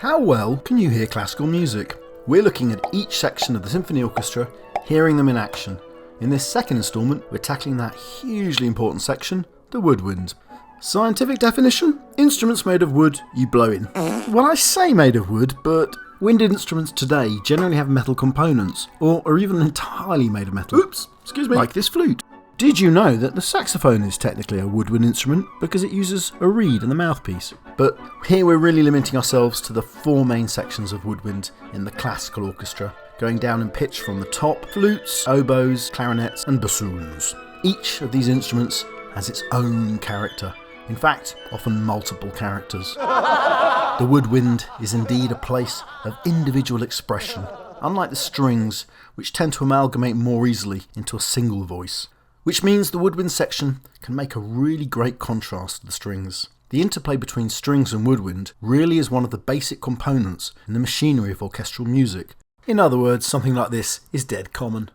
How well can you hear classical music? We're looking at each section of the symphony orchestra, hearing them in action. In this second instalment, we're tackling that hugely important section, the woodwind. Scientific definition? Instruments made of wood you blow in. Well, I say made of wood, but wind instruments today generally have metal components, or are even entirely made of metal. Oops, excuse me. Like this flute. Did you know that the saxophone is technically a woodwind instrument because it uses a reed in the mouthpiece? But here we're really limiting ourselves to the four main sections of woodwind in the classical orchestra, going down in pitch from the top: flutes, oboes, clarinets and bassoons. Each of these instruments has its own character. In fact, often multiple characters. The woodwind is indeed a place of individual expression, unlike the strings, which tend to amalgamate more easily into a single voice. Which means the woodwind section can make a really great contrast to the strings. The interplay between strings and woodwind really is one of the basic components in the machinery of orchestral music. In other words, something like this is dead common.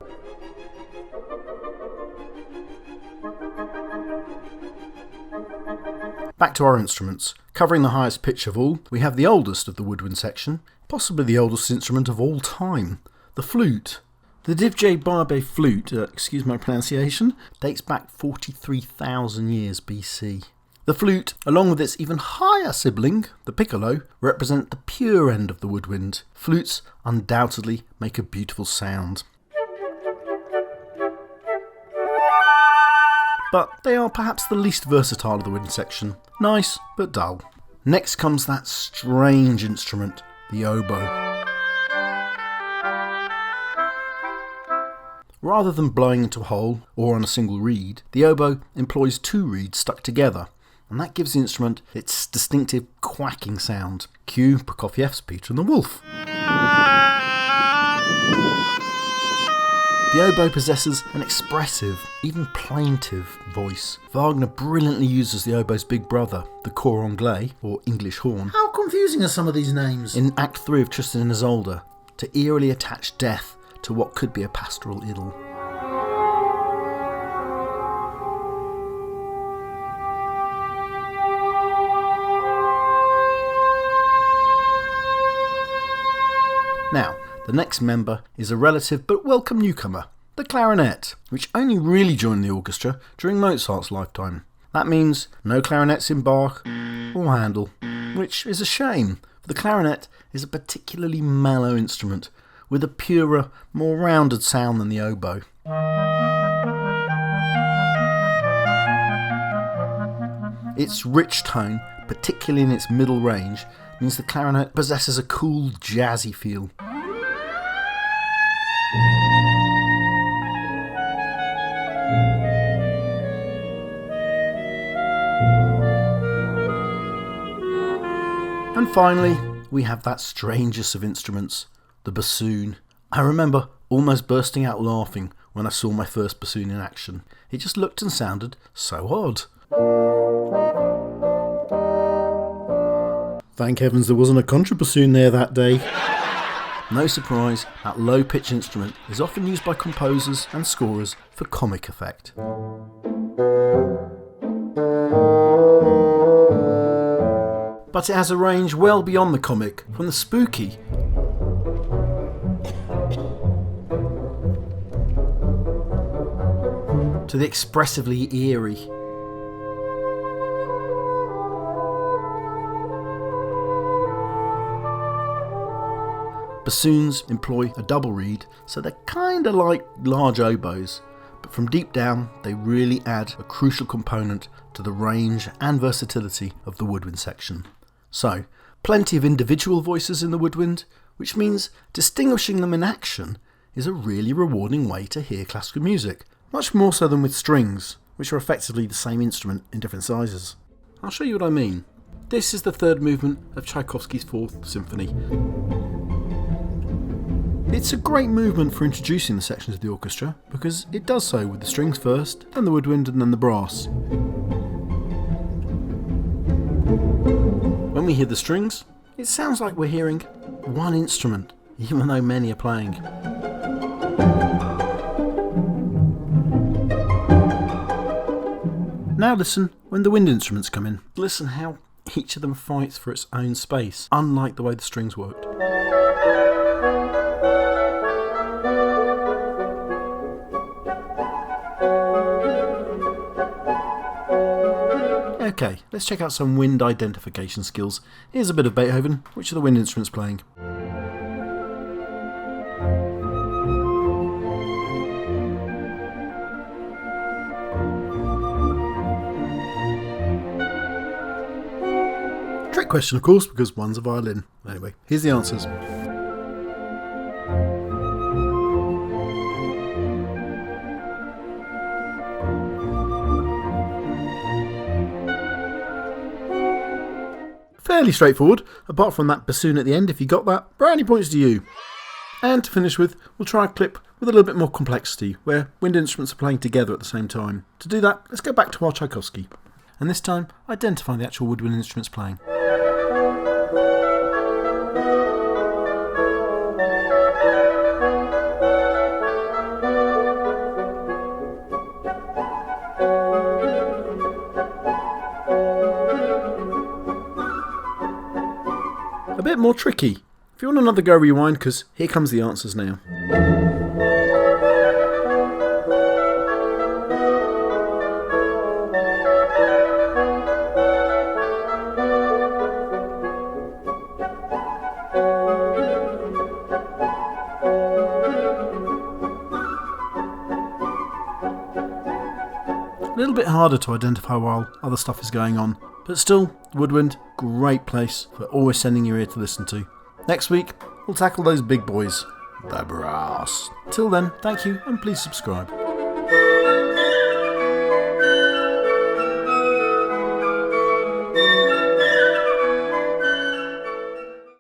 Back to our instruments. Covering the highest pitch of all, we have the oldest of the woodwind section, possibly the oldest instrument of all time, the flute. The Divje Barbe flute, excuse my pronunciation, dates back 43,000 years BC. The flute, along with its even higher sibling, the piccolo, represent the pure end of the woodwind. Flutes undoubtedly make a beautiful sound. But they are perhaps the least versatile of the wind section. Nice, but dull. Next comes that strange instrument, the oboe. Rather than blowing into a hole or on a single reed, the oboe employs two reeds stuck together, and that gives the instrument its distinctive quacking sound. Cue Prokofiev's Peter and the Wolf. The oboe possesses an expressive, even plaintive voice. Wagner brilliantly uses the oboe's big brother, the cor anglais, or English horn. How confusing are some of these names? In Act 3 of Tristan and Isolde, to eerily attach death to what could be a pastoral idyll. Now, the next member is a relative but welcome newcomer, the clarinet, which only really joined the orchestra during Mozart's lifetime. That means no clarinets in Bach or Handel, which is a shame, for the clarinet is a particularly mellow instrument, with a purer, more rounded sound than the oboe. Its rich tone, particularly in its middle range, means the clarinet possesses a cool, jazzy feel. And finally, we have that strangest of instruments, the bassoon. I remember almost bursting out laughing when I saw my first bassoon in action. It just looked and sounded so odd. Thank heavens there wasn't a contrabassoon there that day. No surprise, that low-pitch instrument is often used by composers and scorers for comic effect. But it has a range well beyond the comic, from the spooky to the expressively eerie. Bassoons employ a double reed, so they're kinda like large oboes, but from deep down they really add a crucial component to the range and versatility of the woodwind section. So, plenty of individual voices in the woodwind, which means distinguishing them in action is a really rewarding way to hear classical music, much more so than with strings, which are effectively the same instrument in different sizes. I'll show you what I mean. This is the third movement of Tchaikovsky's Fourth Symphony. It's a great movement for introducing the sections of the orchestra, because it does so with the strings first, then the woodwind and then the brass. When we hear the strings, it sounds like we're hearing one instrument, even though many are playing. Now listen when the wind instruments come in. Listen how each of them fights for its own space, unlike the way the strings worked. Okay, let's check out some wind identification skills. Here's a bit of Beethoven. Which are the wind instruments playing? Trick question, of course, because one's a violin. Anyway, here's the answers. Fairly straightforward, apart from that bassoon at the end. If you got that, brownie points to you. And to finish with, we'll try a clip with a little bit more complexity, where wind instruments are playing together at the same time. To do that, let's go back to our Tchaikovsky. And this time, identify the actual woodwind instruments playing. A bit more tricky. If you want another go, rewind, because here comes the answers now. A little bit harder to identify while other stuff is going on, but still, Woodwind, great place for always sending your ear to listen to. Next week, we'll tackle those big boys, the brass. Till then, thank you and please subscribe.